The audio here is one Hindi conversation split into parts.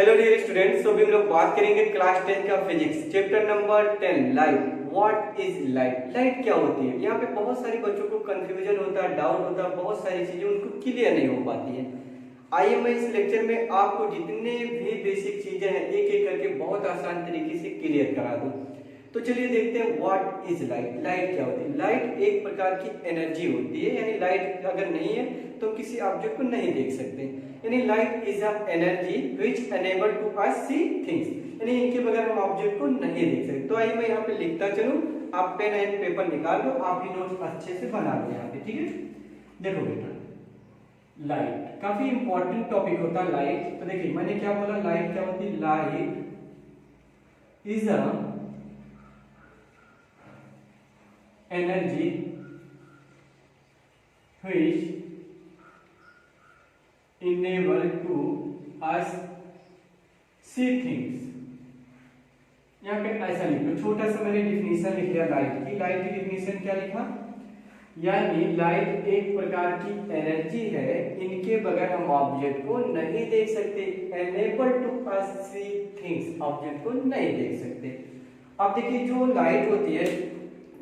हेलो डियर स्टूडेंट्स, तो अभी हम लोग बात करेंगे क्लास 10 का physics chapter number 10 light. What is light? Light क्या होती है? यहाँ पे बहुत सारे बच्चों को कंफ्यूजन होता है, डाउट होता है, बहुत सारी चीजें उनको क्लियर नहीं हो पाती है। आइए मैं इस लेक्चर में आपको जितने भी बेसिक चीजें हैं एक एक करके बहुत आसान तरीके से क्लियर करा दूं। तो चलिए देखते हैं व्हाट इज लाइट। लाइट क्या होती है? लाइट एक प्रकार की एनर्जी होती है, यानी लाइट अगर नहीं है तो किसी ऑब्जेक्ट को नहीं देख सकते। यानी light is a energy which enable to us see things, यानी इनके बगैर हम ऑब्जेक्ट को नहीं देख सकते। तो आइए मैं यहाँ पे लिखता चलूं, आप पेन एंड पेपर निकाल लो, आप भी नोट्स अच्छे से बना लो यहाँ पे, ठीक है। देखो बेटा, लाइट काफी इंपॉर्टेंट टॉपिक होता है लाइट। तो देखिए मैंने क्या बोला, लाइट क्या होती है? Light is a energy which enable to us see things। यहाँ पे ऐसा लिख लो, छोटा सा मैंने डिफिनीशन लिख लिया लाइट की। लाइट की डिफिनीशन क्या लिखा? यानी लाइट एक प्रकार की एनर्जी है, इनके बगैर हम ऑब्जेक्ट को नहीं देख सकते। Enable to us see things, object को नहीं देख सकते। अब देखिए जो लाइट होती है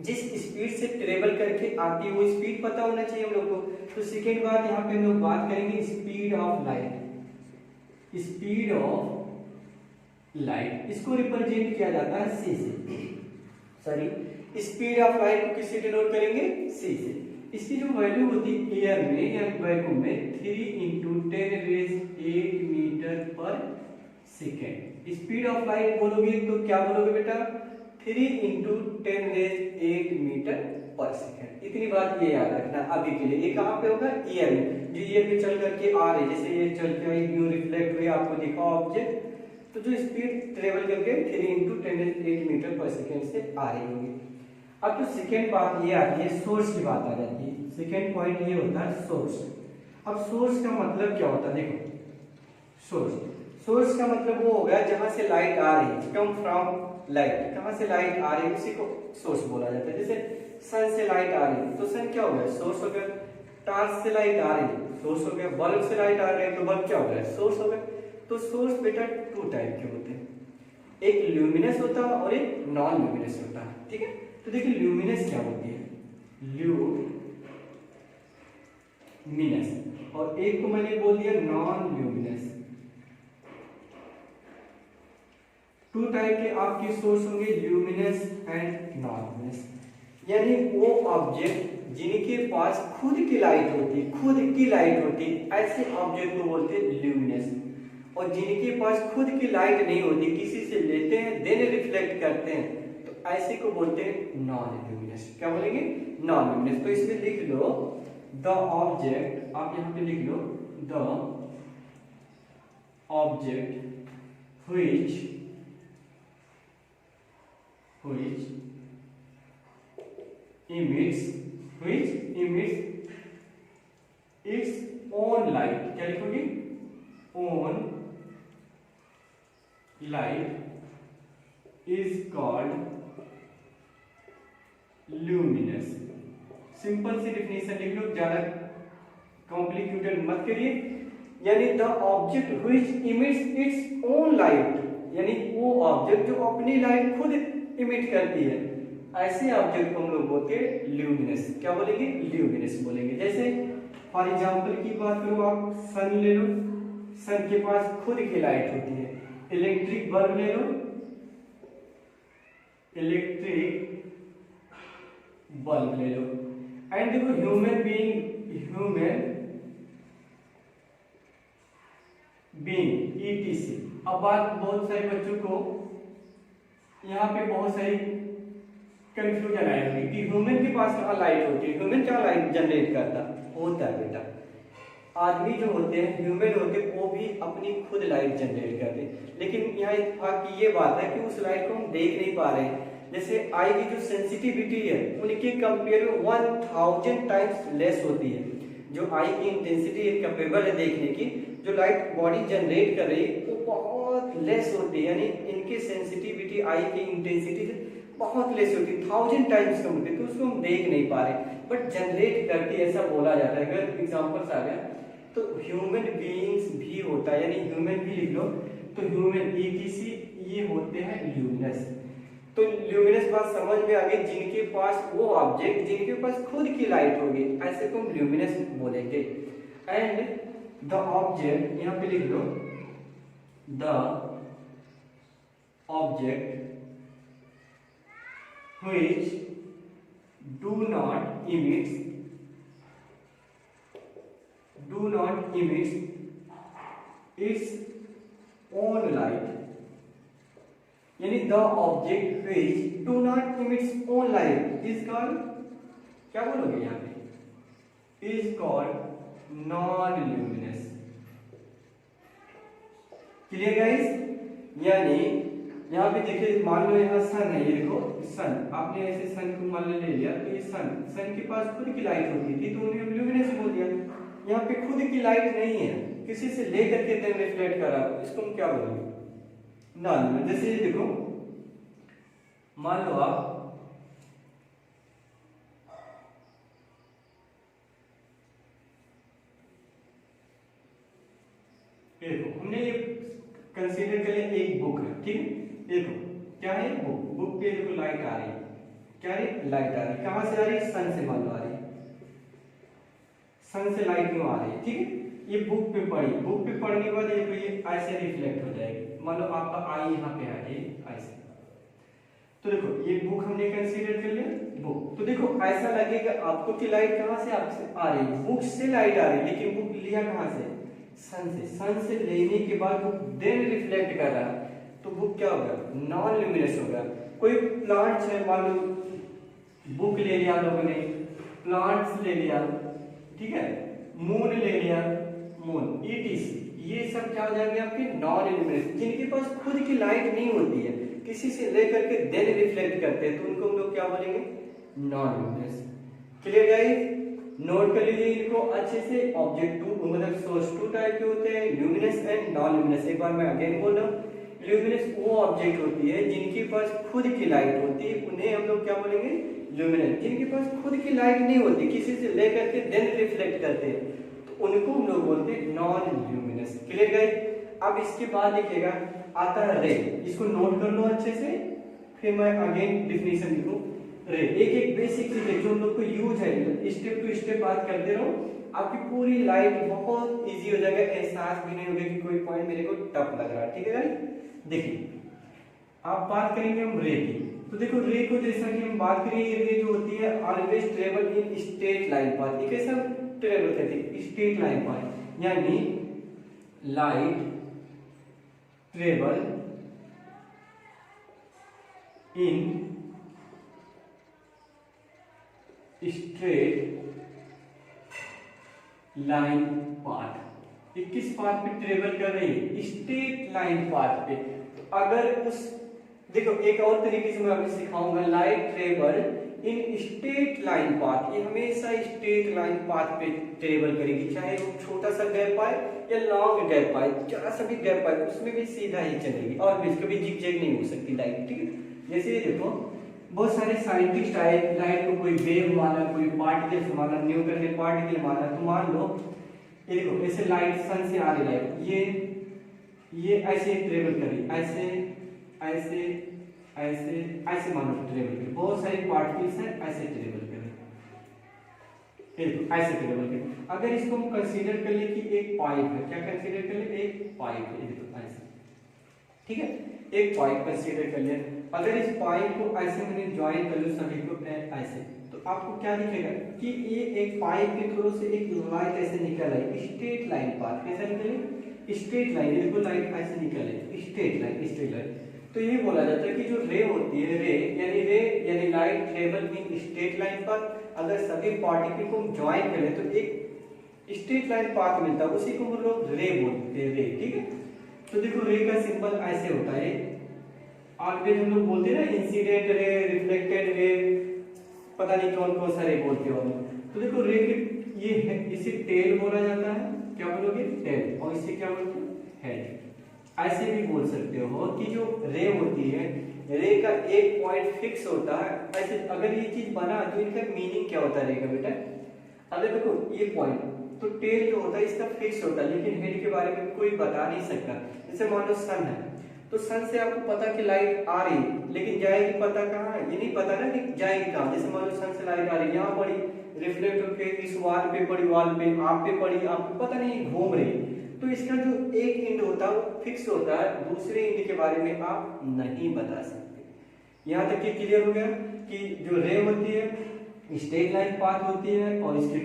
जिस स्पीड से ट्रेवल करके आती है वो स्पीड पता होना चाहिए हम लोग को। तो सेकेंड बात यहाँ पे हम लोग बात करेंगे speed of light. Speed of light इसको रिप्रेजेंट किया जाता है सी से। सॉरी, स्पीड ऑफ लाइट को किससे डिनोट करेंगे? सी से। इसकी जो वैल्यू होती है एयर में या वैक्यूम में 3 × 10⁸ मीटर पर सेकेंड। स्पीड ऑफ लाइट बोलोगे तो क्या बोलोगे बेटा? 3 × 10⁸ मीटर पर सेकेंड। इतनी बात ये याद रखना अभी के लिए। ये कहाँ पे होगा? ईयर में। जो ईयर में चल करके आ रही, जैसे ये चल के आई, न्यू रिफ्लेक्ट हुई, आपको दिखा ऑब्जेक्ट, तो जो स्पीड ट्रेवल करके 3 × 10⁸ मीटर पर सेकेंड से आ रही होगी। अब तो सेकेंड बात ये आती है, सोर्स की बात आ जाती है। सेकेंड पॉइंट ये होता है सोर्स। अब सोर्स का मतलब क्या होता है? देखो सोर्स का मतलब वो हो गया जहां से लाइट आ रही है, कम फ्रॉम लाइट। कहां से लाइट आ रही है उसी को सोर्स बोला जाता है। जैसे सन से लाइट आ रही है तो सन क्या हो गया? सोर्स हो गया। टॉर्च से लाइट आ रही है, सोर्स हो गया। बल्ब से लाइट आ रही है तो बल्ब क्या हो गया? सोर्स हो गया। तो सोर्स बेटा 2 टाइप के होते हैं, एक ल्यूमिनस होता है और एक नॉन ल्यूमिनस होता है, ठीक है। तो देखिए ल्यूमिनस क्या होती है? ल्यूमिनस, और एक को मैंने बोल दिया नॉन ल्यूमिनस। 2 टाइप के आपके सोर्स होंगे, ल्यूमिनस एंड नॉन ल्यूमिनस। यानी वो ऑब्जेक्ट जिनके पास खुद की लाइट होती है, खुद की लाइट होती है, ऐसे ऑब्जेक्ट को बोलते हैं ल्यूमिनस। और जिनके पास खुद की लाइट नहीं होती, किसी से लेते हैं देन रिफ्लेक्ट करते हैं, तो ऐसे को बोलते हैं नॉन ल्यूमिनस। क्या बोलेंगे? Non luminous. तो इसमें लिख लो द ऑब्जेक्ट, आप यहां पे लिख लो the object which emits its own light। क्या लिखोगे? own light is called luminous। Simple सी डिफिनेशन लिख लो, ज्यादा कॉम्प्लिकेटेड मत करिए। यानी the object which emits its own light, यानी वो ऑब्जेक्ट जो अपनी लाइट खुद इमिट करती है, ऐसे ऑब्जेक्ट को हम लोग बोलते हैं ल्यूमिनस। क्या बोलेंगे? ल्यूमिनस बोलेंगे। जैसे फॉर एग्जांपल की बात करो, आप सन ले लो, सन के पास खुद की लाइट होती है। इलेक्ट्रिक बल्ब ले लो, इलेक्ट्रिक बल्ब ले लो। एंड देखो ह्यूमन बीइंग ETC। अब बात बहुत सारे बच्चों को यहाँ पे बहुत सारी कंफ्यूजन आएगी कि ह्यूमन के पास कहाँ लाइट होती है, ह्यूमन क्या लाइट जनरेट करता होता है? बेटा आदमी जो होते हैं, ह्यूमन होते हैं, वो भी अपनी खुद लाइट जनरेट करते हैं। लेकिन यहाँ इत्तेफाक की ये बात है कि उस लाइट को हम देख नहीं पा रहे हैं। जैसे आई की जो सेंसिटिविटी है उनके कंपेयर में 1000 टाइम्स लेस होती है। जो आई की इंटेंसिटी कैपेबल है देखने की, जो लाइट बॉडी जनरेट कर रही है वो बहुत लेस होती है। यानी इनकी सेंसिटिविटी आई की इंटेंसिटी से बहुत लेस होती है, 1000 टाइम्स कम होती है, तो उसको हम देख नहीं पा रहे, बट जनरेट करती है ऐसा बोला जाता है। अगर एग्जांपल्स आ गया तो ह्यूमन बीइंग्स भी होता है, यानी ह्यूमन भी लिख लो तो ह्यूमन ईटीसी ये होते हैं ल्यूमिनस। तो ल्यूमिनस बात समझ में आ गई, जिनके पास वो ऑब्जेक्ट जिनके पास खुद की लाइट होगी ऐसे को हम ल्यूमिनस बोलेंगे। एंड द ऑब्जेक्ट, यहाँ पे लिख लो the object which do not emit its own light, यानी the object which do not emit its own light is called, क्या बोलोगे यहाँ पे, is called non luminous. Clear guys? यानी यहाँ पे देखिए, मान लो यहाँ सन है, ये देखो सन, आपने ऐसे सन को मान ले लिया तो ये सन के पास खुद की लाइट होती थी तो उन्हें ल्यूमिनस बोल दिया। यहाँ पे खुद की लाइट नहीं है, किसी से लेकर के देन रिफ्लेक्ट कर रहा है, इसको हम क्या बोलेंगे, नॉन ल्यूमिनस। जैसे ये देखो, मान लो आप देखो, हमने ये कंसीडर कर लिया एक बुक है, ठीक है, देखो क्या है बुक, बुक पे देखो लाइट आ रही है, क्या है लाइट आ रही है, कहां से आ रही है, सन से मान लो आ रही है, सन से लाइट क्यों आ रही है, ठीक है, ये बुक पे पड़ी, बुक पे पड़ने के बाद ये ऐसे रिफ्लेक्ट हो जाएगी, मान लो आपका आई यहाँ पे आ गई ऐसे, तो देखो ये बुक हमने कंसीडर कर लिया बुक, तो देखो ऐसा लगेगा आपको कि लाइट कहां से आपसे आ रही है, बुक से लाइट आ रही है, लेकिन बुक लिया कहां से, सन से लेने के बाद बुक देन रिफ्लेक्ट कर रहा है, तो बुक क्या होगा, नॉन ल्यूमिनस होगा। कोई प्लांट्स है, मान लो बुक ले लिया लोगों ने, प्लांट्स ले लिया, ठीक है, मून ले लिया, मून ईटीसी, ये सब क्या हो जाएंगे आपके नॉन ल्यूमिनस, जिनके पास खुद की लाइट नहीं होती है, किसी से लेकर के देन रिफ्लेक्ट करते हैं, तो उनको हम लोग क्या बोलेंगे, non luminous. Clear guys? Note कर लीजिए इनको अच्छे से। ऑब्जेक्ट टू मतलब सोर्स टू टाइप के होते हैं, ल्यूमिनस एंड नॉन ल्यूमिनस। एक बार मैं अगेन बोल रहा हूँ, ल्यूमिनस वो ऑब्जेक्ट होती है जिनके पास खुद की लाइट होती है, उन्हें हम लोग क्या बोलेंगे, ल्यूमिनस। जिनके पास खुद की लाइट नहीं होती, किसी से लेकर के देन रिफ्लेक्ट करते हैं, तो उनको हम लोग बोलते हैं नॉन ल्यूमिनस। Clear guys? अब इसके बाद देखिएगा आता है रे, इसको नोट कर लो अच्छे से, फिर मैं अगेन डिफिनेशन लिखूं। रे एक एक बेसिक चीज है जो हम लोग को यूज है, स्टेप टू स्टेप बात करते रहो, आपकी पूरी लाइफ बहुत इजी हो जाएगा, एहसास भी नहीं होगा कि कोई पॉइंट मेरे को टफ लग रहा है। ठीक है गाइस? देखिए आप बात करेंगे हम रे की, तो देखो रे को जैसा कि हम बात करें, रे जो होती है always travel in straight line path. ये कैसा ट्रेवल करती है, स्ट्रेट लाइन पाथ, यानी light travel in straight line path. ये किस पाथ पे ट्रेवल कर रही है, स्ट्रेट लाइन पाथ पे। तो अगर उस देखो एक और तरीके से मैं अभी सिखाऊंगा, light travel in straight line path, ये हमेशा स्ट्रेट लाइन पाथ पे ट्रेवल करेगी, चाहे वो छोटा सा गैप आए या लॉन्ग गैप आए, जरा सा भी गैप आए उसमें भी सीधा ही चलेगी, और भी कभी जिग-जैग नहीं हो सकती लाइट। ठीक है? जैसे ये देखो बहुत सारे साइंटिस्ट आए, लाइट को कोई वेव माना, कोई पार्टिकल्स माना, न्यूटन ने पार्टिकल माना, तो मान लो ये देखो ऐसे लाइट सन से आ रही लाइट, ये ऐसे ट्रेवल करी, ऐसे ऐसे ऐसे ऐसे मानो ट्रेवल करी, बहुत सारे पार्टिकल्स हैं ऐसे ट्रेवल करें, ऐसे ट्रेवल करें। अगर इसको हम कंसीडर कर ले कि एक पाइप है, क्या कंसीडर कर ले, एक पाइप है, देखो ऐसे, ठीक है, एक पाइप कंसीडर कर लिया। अगर इस पाइप को ऐसे मैंने ज्वाइन कर लूं सभी को ऐसे, तो आपको क्या दिखेगा कि ये एक पाइप के थ्रू से एक लाइट ऐसे निकल आई, स्ट्रेट लाइन पाथ। कैसा निकले, स्ट्रेट लाइन, देखो लाइट ऐसे निकले, स्ट्रेट लाइन, स्ट्रेट लाइन। तो ये बोला जाता है कि जो रे होती है, रे यानी light travel in straight line path. अगर सभी पार्टिकल को ज्वाइन करें तो एक स्ट्रेट लाइन पाथ मिलता है, उसी को हम लोग रे बोलते हैं, रे। ठीक है? तो देखो रे का सिंबल ऐसे होता है, आगे हम लोग बोलते हैं ना इंसिडेंट रे, रिफ्लेक्टेड रे, पता नहीं कौन कौन सा रे बोलते हो। तो देखो रे के ये है, इसे टेल बोला जाता है, क्या बोलोगे, टेल, और इसे क्या बोलते हैं, हेड। ऐसे भी बोल सकते हो कि जो रे होती है, रे का एक पॉइंट फिक्स होता है। ऐसे अगर ये चीज बना तो इनका मीनिंग क्या होता रहेगा बेटा, अगर देखो ये पॉइंट तो टेल जो होता है इसका फिक्स होता है, लेकिन हेड के बारे में कोई बता नहीं सकता। जैसे मान लो सन है, तो सन से आपको पता कि लाइट आ रही, लेकिन जाएगी पता कहाँ है, ये नहीं पता ना कि जाएगी कहाँ। जैसे मान लो सन से लाइट आ रही, यहाँ पड़ी, रिफ्लेक्ट होकर इस वाल पे पड़ी, वाल पे आप पे पड़ी, आप पे पता नहीं घूम रही। तो इसका जो एक एंड होता है वो फिक्स होता है, दूसरे एंड के बारे में आप नहीं बता सकते। यहाँ तक कि क्लियर हो गया कि जो रे होती है स्ट्रेट लाइन पाथ होती है, और इसके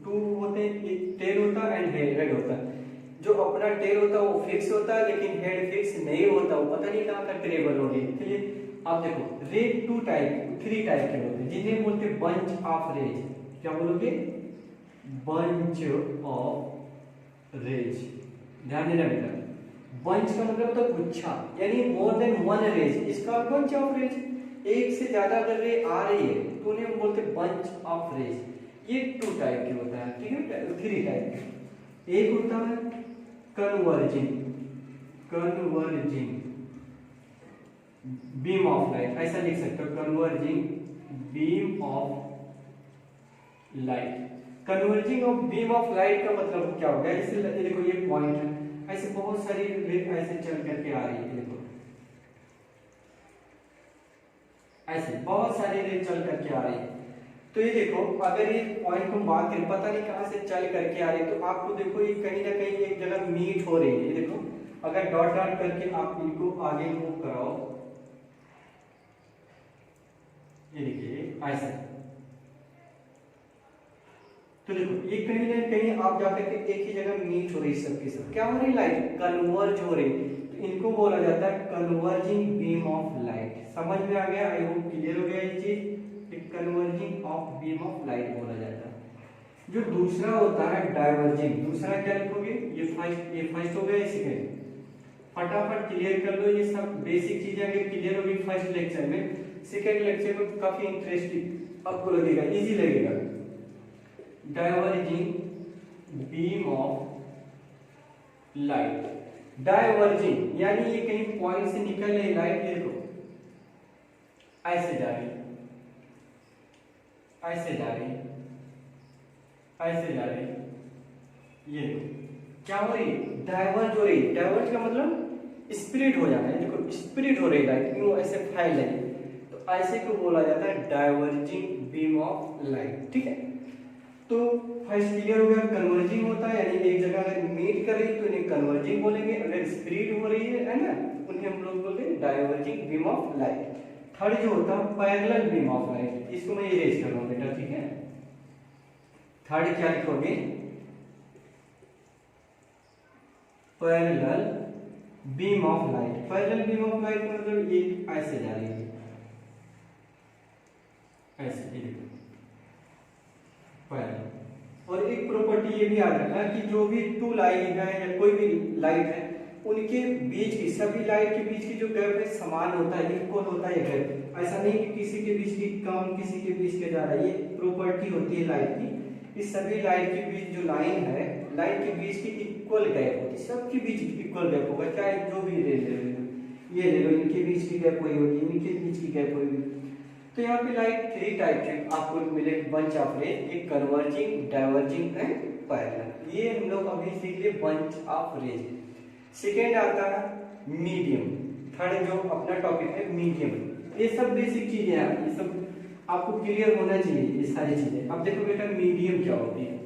टू होते हैं, एक टेल होता है एंड हेड होता है। जो अपना टेल होता है वो फिक्स होता है, लेकिन हेड फिक्स नहीं होता, वो पता नहीं कहाँ का ट्रेवल हो गया। चलिए आप देखो, रे थ्री टाइप के होते हैं, जिन्हें बोलते हैं बंच ऑफ रेज। क्या बोलोगे? Bunch of rays. ध्यान देना बेटा, बंच का मतलब होता है गुच्छा, यानी मोर देन वन रेज, इसका बंच ऑफ रेज। एक से ज्यादा अगर रे आ रही है तो उन्हें हम बोलते हैं बंच ऑफ रेज। ये टू टाइप के होता है, ठीक है, थ्री टाइप के। एक होता है कन्वर्जिंग बीम ऑफ लाइट, ऐसा लिख सकते हो, converging beam of light. Converging of beam of light का मतलब क्या हो गया? जैसे देखो ये पॉइंट है, ऐसे बहुत सारी रे ऐसे चल करके आ रही है, देखो ऐसे बहुत सारी रे चल करके आ रही है। तो ये देखो, अगर ये पॉइंट को बात करें, पता नहीं कहां से चल करके आ रही है, तो आपको देखो ये कहीं ना कहीं एक जगह मीट हो रही है। ये देखो, अगर डॉट डॉट करके आप इनको आगे मूव कराओ, ये देखिए ऐसे, तो देखो ये कहीं ना कहीं आप जाकर के एक ही जगह मीट हो रही, सबके सब क्या हो रही? लाइट कन्वर्ज हो रही। तो इनको बोला जाता है कन्वर्जिंग बीम ऑफ लाइट। समझ में आ गया? आई होप क्लियर हो गया ये चीज। Converging of beam of light बोला जाता है। जो दूसरा होता है डाइवर्जिंग, दूसरा क्या लिखोगे? ये फर्स्ट हो गया, ये सेकंड। फटाफट क्लियर कर लो, ये सब बेसिक चीजें अगर क्लियर होगी फर्स्ट लेक्चर में, सेकंड लेक्चर में काफी इंटरेस्टिंग आपको लगेगा, इजी लगेगा। Diverging beam of light, diverging यानी ये कहीं पॉइंट से निकल रही लाइट, ये देखो ऐसे जा रही, ऐसे जा रही, ऐसे जा रही, ये क्या हो रही? डाइवर्ज हो रही। डाइवर्ज का मतलब स्प्रेड हो जाना है, देखो स्प्रेड हो रही लाइट, यूं ऐसे फैल रही, तो ऐसे को बोला जाता है डाइवर्जिंग बीम ऑफ लाइट, ठीक है। तो फर्स्ट क्लियर हो गया, कन्वर्जिंग होता है यानी एक जगह अगर मीट कर रही तो इन्हें कन्वर्जिंग बोलेंगे, अगर स्प्रेड हो रही है ना, उन्हें हम लोग बोलते हैं diverging beam of light. Third जो होता है पैरेलल बीम ऑफ लाइट, इसको मैं इरेज कर रहा हूं बेटा, ठीक है। थर्ड क्या लिखोगे? Parallel beam of light. Parallel beam of light मतलब ये ऐसे जा रही है, ऐसे, पैरेलल। और एक प्रॉपर्टी ये भी याद रखना कि जो भी टू लाइट है या कोई भी लाइट है, उनके बीच की, सभी लाइट के बीच की जो गैप है समान होता है, इक्वल होता है गैप। ऐसा नहीं कि किसी के बीच की कम, किसी के बीच के ज्यादा, ये प्रॉपर्टी होती है लाइट की। इस सभी लाइट के बीच जो लाइन है, लाइट के बीच की इक्वल गैप होती है, सबके बीच इक्वल गैप होगा, चाहे जो भी ले लो, ये ले लो, इनके बीच की गैप वही होगी, इनके बीच की गैप होगी। तो यहाँ पे लाइट थ्री टाइप के आपको मिले बंच ऑफ रे, एक कन्वर्जिंग, डाइवर्जिंग एंड पैरेलल। ये हम लोग अभी सीख लिए बंच ऑफ रेज। सेकेंड आता है मीडियम। थर्ड जो अपना टॉपिक है मीडियम। ये सब बेसिक चीजें हैं, ये सब आपको क्लियर होना चाहिए, ये सारी चीजें। अब देखो बेटा मीडियम क्या होती है,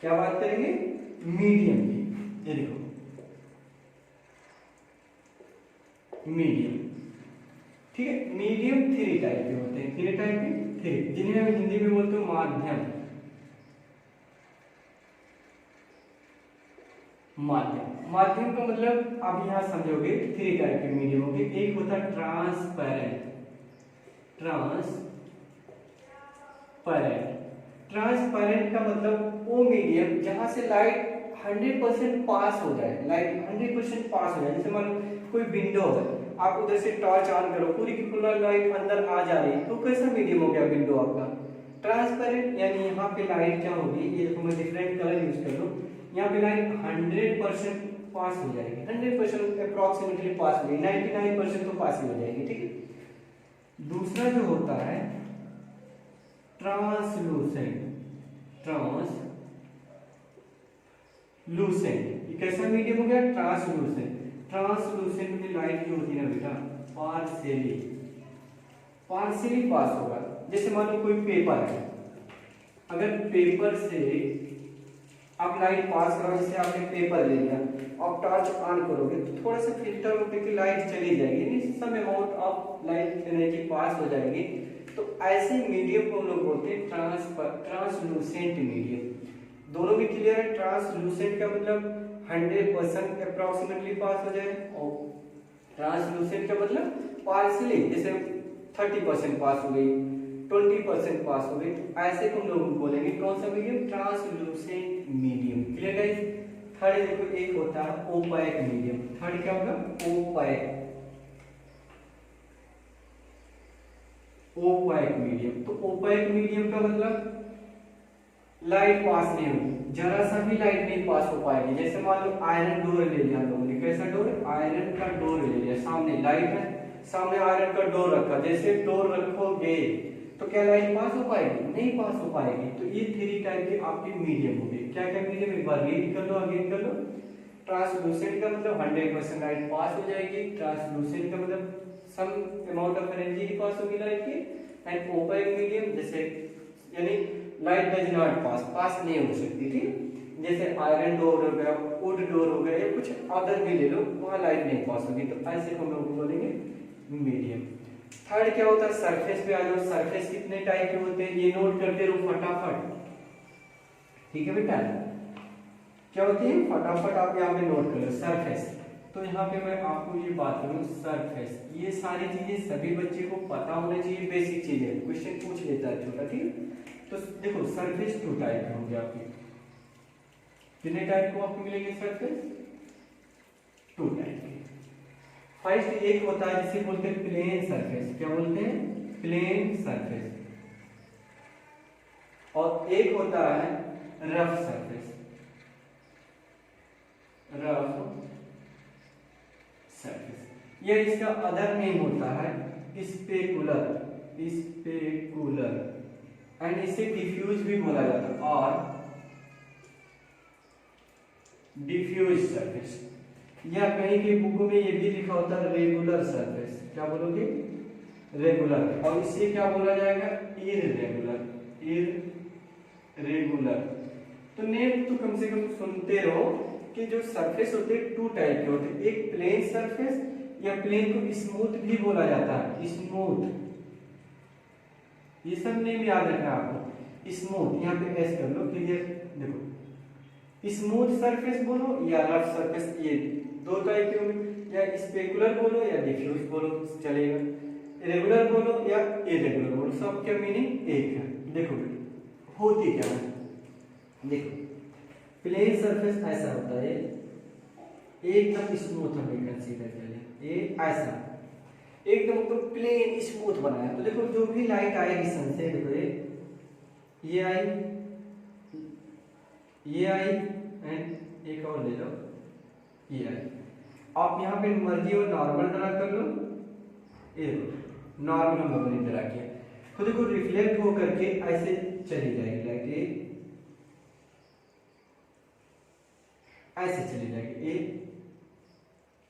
क्या बात करेंगे? मीडियम की। ये देखो मीडियम, ठीक है। मीडियम थ्री टाइप के होते हैं, थ्री टाइप के, थ्री, जिन्हें हम हिंदी में बोलते हैं माध्यम। माध्यम, माध्यम का मतलब आप यहां समझोगे थ्री टाइप के मीडियम होंगे। एक होता है ट्रांसपेरेंट, ट्रांसपेरेंट का मतलब वो मीडियम जहां से लाइट 100% पास हो जाए, लाइट 100% पास हो जाए। जैसे मान लो कोई विंडो है, आप उधर से टॉर्च ऑन करो, पूरी की पूरी लाइट अंदर आ जा रही है, तो कैसा मीडियम हो गया विंडो आपका? ट्रांसपेरेंट। यानी यहाँ पे लाइट क्या होगी, ये देखो मैं डिफरेंट कलर यूज कर लूं, यहाँ पे लाइट 100% पास हो जाएगी, 100% अप्रोक्सीमेटली पास हो जाएगी, 99% तो पास ही हो जाएगी, ठीक है। दूसरा जो होता है ट्रांसलूसेंट, ट्रांसलूसेंट लूसेंट। ये कैसा मीडियम हो गया? ट्रांसलूसेंट। ट्रांसलूसेंट में लाइट जो होती है ना बेटा, पार्शियली पास होगा। जैसे मान लो कोई पेपर है, अगर पेपर से आप लाइट पास करो, जैसे आपने पेपर ले लिया, आप टॉर्च ऑन करोगे तो थोड़ा सा फिल्टर होकर के लाइट चली जाएगी, यानी some amount of light energy pass हो जाएगी। तो ऐसे मीडियम को हम लोग बोलते हैं ट्रांसलूसेंट मीडियम। दोनों भी क्लियर है? ट्रांसलूसेंट का मतलब 100% अप्रोक्सीमेटली पास हो जाए, और ट्रांसलूसेंट का मतलब पार्शियली, जैसे 30% पास हो गई, 20% पास हो गई, तो ऐसे को हम लोग बोलेंगे कौन सा medium? Translucent medium. Clear guys? Third देखो, एक होता है ओपेक मीडियम। थर्ड क्या होगा? Opaque medium. तो ओपेक मीडियम का मतलब लाइट पास नहीं होगी, जरा सा भी लाइट नहीं पास हो पाएगी। जैसे मान लो आयरन डोर ले लिया हम लोगों ने, कैसा डोर? आयरन का डोर ले लिया, सामने लाइट है, सामने आयरन का डोर रखा, जैसे डोर रखोगे तो क्या लाइट पास हो पाएगी? नहीं पास हो पाएगी। तो ये 3 टाइप के आपके मीडियम हो गए। क्या क्या मीडियम? एक बार रीड कर लो, अगेन कर लो। ट्रांसलूसेंट का मतलब 100% लाइट पास हो जाएगी, ट्रांसलूसेंट का मतलब सम अमाउंट ऑफ एनर्जी ही पास होगी लाइट की, एंड ओपेक मीडियम जैसे यानी लाइट डज नॉट पास नहीं हो सकती। ठीक, जैसे आयरन डोर हो गया, वुड डोर हो गया, या कुछ अदर भी ले लो, वहां लाइट नहीं पास होगी। तो ऐसे हम लोग बोलेंगे मीडियम। थर्ड क्या होता है? सरफेस पे आ जाओ। सरफेस कितने टाइप के होते हैं ये नोट करते रहो फटाफट, ठीक है बेटा? क्या होती है? फटाफट आप यहाँ पे नोट कर लो। सरफेस, तो यहाँ पे मैं आपको ये बात करूँ, सरफेस, ये सारी चीजें सभी बच्चे को पता होना चाहिए, बेसिक चीजें, क्वेश्चन पूछ लेता है छोटा। ठीक, तो देखो सरफेस 2 टाइप के होंगे आपके। कितने टाइप को आपको मिलेंगे सरफेस? 2 टाइप के। फर्स्ट एक होता है जिसे बोलते हैं प्लेन सरफेस। क्या बोलते हैं? Plane surface. और एक होता है रफ सरफेस। रफ सरफेस, ये इसका अदर नेम होता है स्पेकुलर। एंड इसे डिफ्यूज भी बोला जाता है, और डिफ्यूज सरफेस, या कहीं की बुकों में ये भी लिखा होता है रेगुलर सरफेस। क्या बोलोगे? रेगुलर। और इसे क्या बोला जाएगा? इररेगुलर। तो नेम तो कम से कम सुनते रहो कि जो सरफेस होते हैं 2 टाइप के होते हैं, एक प्लेन सरफेस, या प्लेन को स्मूथ भी बोला जाता है, स्मूथ। ये सब नेम याद रखना आपको। स्मूथ, यहाँ पे एस कर लो, क्लियर? देखो, स्मूथ सरफेस बोलो या रफ सरफेस, ये 2 टाइप के होंगे। या स्पेकुलर बोलो या डिफ्यूज बोलो चलेगा, रेगुलर बोलो या इरेगुलर बोलो, सब क्या मीनिंग एक है। देखो होती क्या है, देखो प्लेन सरफेस ऐसा होता है, एकदम स्मूथ हमें कंसीडर करें, ये ऐसा एकदम तो प्लेन स्मूथ बनाया। तो देखो जो भी लाइट आएगी सन से, देखो ये आई, ये आई, एंड एक और ले लो, ये आई। आप यहाँ पे मर्जी और नॉर्मल ड्रा कर लो, ये नॉर्मल हम लोगों ने ड्रा किया, तो देखो रिफ्लेक्ट हो करके ऐसे चली जाएगी लाइट, ये ऐसे चली जाएगी, ये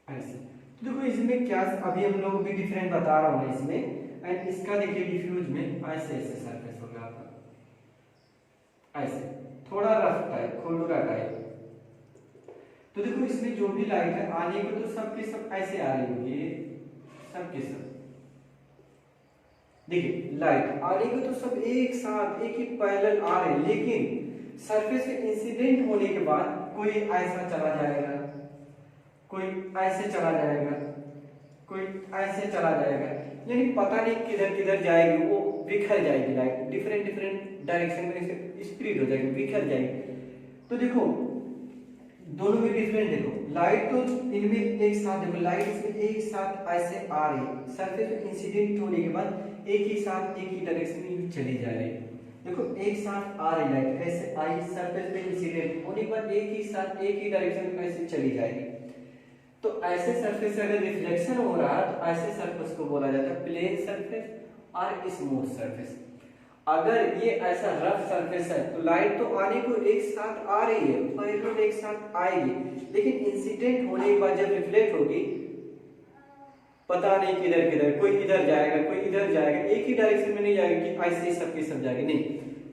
ऐसे। तो देखो इसमें क्या, अभी हम लोग भी डिफरेंट बता रहा हूँ इसमें, एंड इसका देखिए डिफ्यूज में ऐसे ऐसे सरफेस होगा आपका, ऐसे थोड़ा रफ टाइप, खुरदुरा टाइप। तो देखो इसमें जो भी लाइट है आने को तो सबके सब ऐसे आ रही होगी, सबके सब देखिए लाइट आने को तो सब एक साथ एक ही पैरेलल आ रहे हैं, लेकिन सरफेस पे इंसिडेंट होने के बाद कोई ऐसा चला जाएगा, कोई ऐसे चला जाएगा, कोई ऐसे चला जाएगा, यानी पता नहीं किधर किधर जाएगी, वो बिखर जाएगी लाइट, डिफरेंट डिफरेंट डायरेक्शन में स्प्रेड हो जाएगी, बिखर जाएगी। तो देखो दोनों में डिफरेंट, देखो लाइट तो इनमें एक साथ, देखो लाइट इसमें एक साथ ऐसे आ रही है, सरफेस पे इंसिडेंट होने के बाद एक ही साथ एक ही डायरेक्शन में चली जा रही है। देखो एक साथ आ रही लाइट, ऐसे आई, सरफेस पे इंसिडेंट होने के बाद एक ही साथ एक ही डायरेक्शन में ऐसे चली जाएगी। तो ऐसे सरफेस से अगर रिफ्लेक्शन हो रहा है तो ऐसे सरफेस को बोला जाता है प्लेन सरफेस और स्मूथ सरफेस। अगर ये ऐसा रफ सरफेस है तो लाइट तो आने को एक साथ आ रही है, पैरेलल एक साथ आएगी, लेकिन इंसिडेंट होने के बाद जब रिफ्लेक्ट होगी पता नहीं किधर किधर, कोई इधर जाएगा कोई इधर जाएगा, एक ही डायरेक्शन में नहीं जाएगा कि ऐसे ही सबके सब जाएगा, नहीं,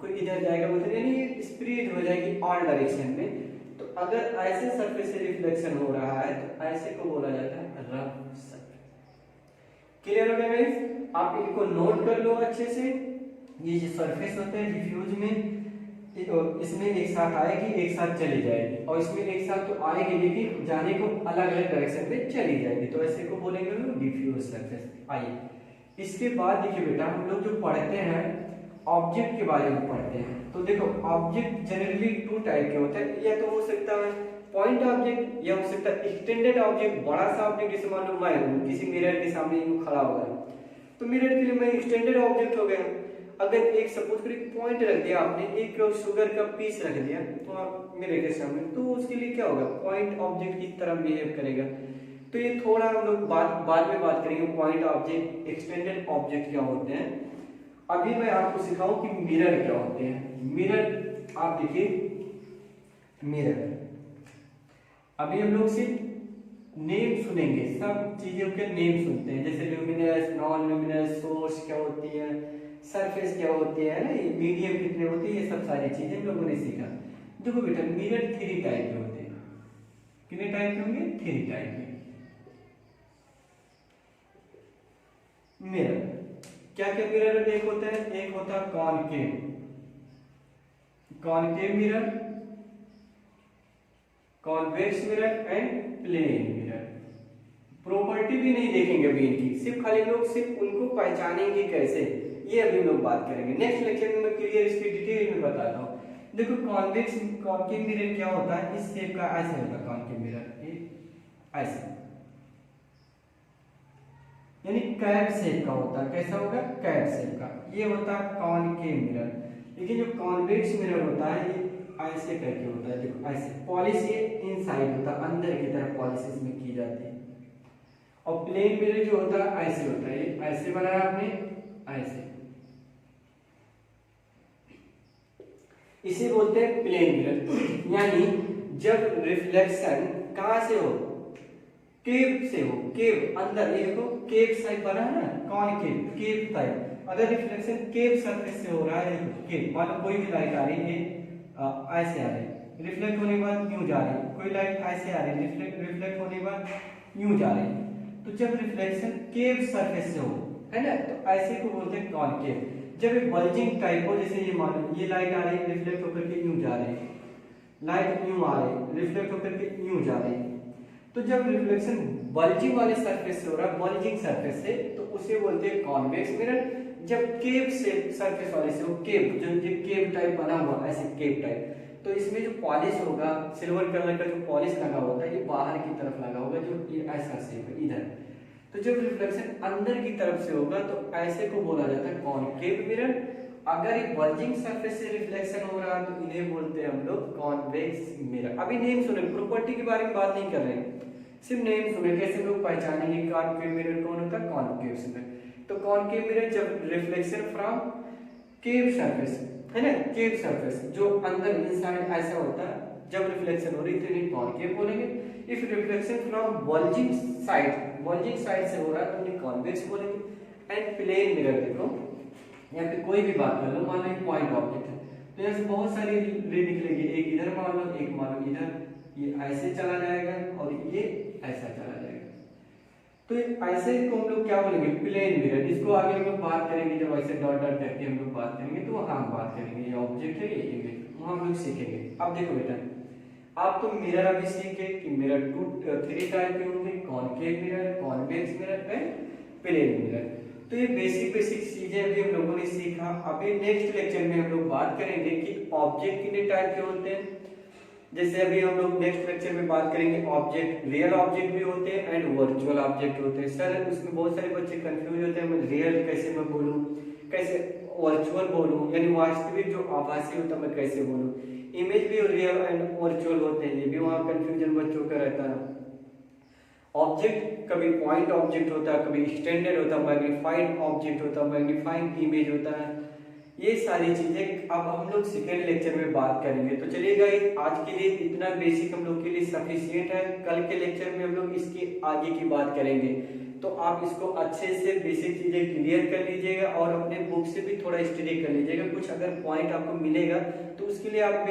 कोई इधर जाएगा उधर, यानी स्प्रेड हो जाएगी ऑल डायरेक्शन में। तो अगर ऐसे सरफेस से रिफ्लेक्शन हो रहा है तो ऐसे को बोला जाता है रफ सरफेस। क्लियर हो गया गाइस? आप इनको नोट कर लो अच्छे से। ये जो सरफेस होते हैं डिफ्यूज में, इसमें एक साथ आएगी एक साथ चली जाएगी, और इसमें एक साथ तो आएगी लेकिन जाने को अलग अलग डायरेक्शन में चली जाएगी, तो ऐसे को बोलेंगे लोग डिफ्यूज सरफेस। आइए इसके बाद देखिए बेटा, हम लोग जो पढ़ते हैं ऑब्जेक्ट के बारे में पढ़ते हैं, तो देखो ऑब्जेक्ट जनरली टू टाइप के होते हैं, या तो हो सकता है पॉइंट ऑब्जेक्ट, या हो सकता है एक्सटेंडेड ऑब्जेक्ट, बड़ा सा ऑब्जेक्ट, जैसे मान लो मैं हूं किसी मिरर के सामने खड़ा हुआ है, तो मिरर के लिए मैं एक्सटेंडेड ऑब्जेक्ट हो गया। अगर एक सपोज करिए पॉइंट रख दिया आपने, एक शुगर का पीस रख दिया तो आप मिरर के सामने, तो उसके लिए क्या होगा, पॉइंट ऑब्जेक्ट की तरह बिहेव करेगा। तो ये थोड़ा हम लोग बाद में बात करेंगे पॉइंट ऑब्जेक्ट एक्सटेंडेड ऑब्जेक्ट क्या होते हैं। अभी मैं आपको सिखाऊं कि मिरर क्या होते हैं। मिरर आप देखिए, मिरर अभी हम लोग सिर्फ नेम सुनेंगे, सब चीजों के नेम सुनते हैं, जैसे ल्यूमिनस, नॉन ल्यूमिनस, सोर्स क्या होती है, सरफेस क्या होती है ना, मीडियम कितने होते हैं, ये सब सारी चीजें हम लोगों ने सीखा। देखो बेटा मिरर 3 टाइप के होते हैं। कितने टाइप के होंगे? 3 टाइप के मिरर। क्या क्या मिरर एक होता है? एक होता है concave, concave mirror, convex mirror and plane mirror. Property भी नहीं देखेंगे अभी इनकी, सिर्फ खाली लोग सिर्फ उनको पहचानेंगे कैसे, ये अभी लोग बात करेंगे। नेक्स्ट लेक्चर में मैं क्लियर इसकी डिटेल में बताता हूँ। देखो कॉन्वेक्स कॉनकेव मिरर क्या होता है, इस शेप का ऐसे होगा कॉनकेव मिरर, ऐसे, यानी कैप शेप का होता है। कैसा होगा? कैप शेप का। ये होता है कॉनकेव मिरर। लेकिन जो कॉन्वेक्स मिरर होता है ये ऐसे करके होता है, देखो ऐसे, पॉलिश ये इनसाइड होता है, अंदर की तरफ पॉलिश इसमें की जाती है। और प्लेन मिरर जो होता है ऐसे होता है, ये ऐसे बनाया आपने, ऐसे, इसे बोलते हैं प्लेन मिरर। यानी जब रिफ्लेक्शन कहां से हो, केव से हो, केव अंदर, ये देखो केव साइड बना है ना, कॉनकेव केव टाइप। अगर रिफ्लेक्शन केव सरफेस से हो रहा है, केव मान लो कोई भी लाइट आ रही है, ऐसे आ रही है, रिफ्लेक्ट होने के बाद यूं जा रही है, कोई लाइट ऐसे आ रही है, रिफ्लेक्ट होने के बाद यूं जा रही है। तो जब रिफ्लेक्शन केव सरफेस से हो, है ना, तो ऐसे को बोलते हैं कॉनकेव। जब एक बल्जिंग टाइप हो, जैसे ये मान लो ये लाइट आ रही है, रिफ्लेक्ट होकर के यूं जा रही है, लाइट यूं आ रही है, रिफ्लेक्ट होकर के यूं जा रही है। तो जब रिफ्लेक्शन बल्जिंग वाले सरफेस से हो रहा है, बल्जिंग सरफेस से, तो उसे बोलते हैं कॉन्वेक्स मिरर। जब केव से सरफेस वाले से हो, केव जो केव टाइप बना हुआ ऐसे केव टाइप, तो इसमें जो पॉलिश होगा, सिल्वर कलर का जो पॉलिश लगा होता है, ये बाहर की तरफ लगा होगा, जो ये ऐसा शेप है इधर। तो जब रिफ्लेक्शन अंदर की तरफ से होगा तो ऐसे को बोला जाता है कॉनकेव मिरर। अगर एक बल्जिंग सरफेस से रिफ्लेक्शन हो रहा है तो इन्हें बोलते हैं हम लोग कॉन्वेक्स मिरर। अभी नेम सुने, प्रॉपर्टी के बारे में बात नहीं कर रहे हैं, सिर्फ नेम सुने, कैसे लोग पहचानेंगे कॉनकेव मिरर कौन होता है, कॉनकेव मिरर। तो कॉनकेव मिरर जब रिफ्लेक्शन फ्रॉम केव सरफेस, है ना, केव सरफेस जो अंदर इनसाइड ऐसा होता है, जब रिफ्लेक्शन हो रही तो इन्हें कॉनकेव बोलेंगे। If reflection from bulging side से हो रहा है तो इन्हें कॉन्वेक्स बोलेंगे। एंड प्लेन मिरर, देखो यहाँ पे कोई भी बात कर लो, मान लो एक पॉइंट ऑब्जेक्ट है, तो यहाँ से बहुत सारी रे निकलेगी, एक इधर मान लो, एक मान लो इधर, ये ऐसे चला जाएगा और ये ऐसा चला जाएगा। तो ऐसे को हम लोग क्या बोलेंगे, प्लेन मिरर। जिसको आगे हम लोग बात करेंगे, जब ऐसे डॉट डॉट करके हम लोग बात करेंगे तो वहां हम बात करेंगे, ये ऑब्जेक्ट है ये इमेज, वहां हम लोग सीखेंगे। अब देखो बेटा, आप तो मिरर अभी सीखे कि मिरर 3 टाइप के होंगे, concave mirror, convex mirror and plane mirror. तो ये बेसिक चीजें अभी हम लोगों ने सीखा। अभी नेक्स्ट लेक्चर में हम लोग बात करेंगे कि ऑब्जेक्ट कितने टाइप के होते हैं। जैसे अभी हम लोग नेक्स्ट लेक्चर में बात करेंगे ऑब्जेक्ट, रियल ऑब्जेक्ट भी होते हैं एंड वर्चुअल ऑब्जेक्ट होते हैं। सर उसमें बहुत सारे बच्चे कंफ्यूज होते हैं, मैं रियल कैसे मैं बोलूं, कैसे वर्चुअल बोलूं, यानी वास्तविक जो आभासी होता है मैं कैसे बोलूं। इमेज भी रियल एंड वर्चुअल होते हैं, ये भी वहां कंफ्यूजन बच्चों का रहता है। ऑब्जेक्ट कभी पॉइंट ऑब्जेक्ट होता है, कभी एक्सटेंडेड होता है, मैग्नीफाइड ऑब्जेक्ट होता है, मैग्नीफाइंग इमेज होता है, ये सारी चीजें अब हम लोग सेकेंड लेक्चर में बात करेंगे। तो चलिए गाइस, आज के लिए इतना बेसिक हम लोग के लिए सफिशिएंट है। कल के लेक्चर में हम लोग इसकी आगे की बात करेंगे। तो आप इसको अच्छे से बेसिक चीजें क्लियर कर लीजिएगा और अपने बुक से भी थोड़ा स्टडी कर लीजिएगा। कुछ अगर पॉइंट आपको मिलेगा तो उसके लिए आप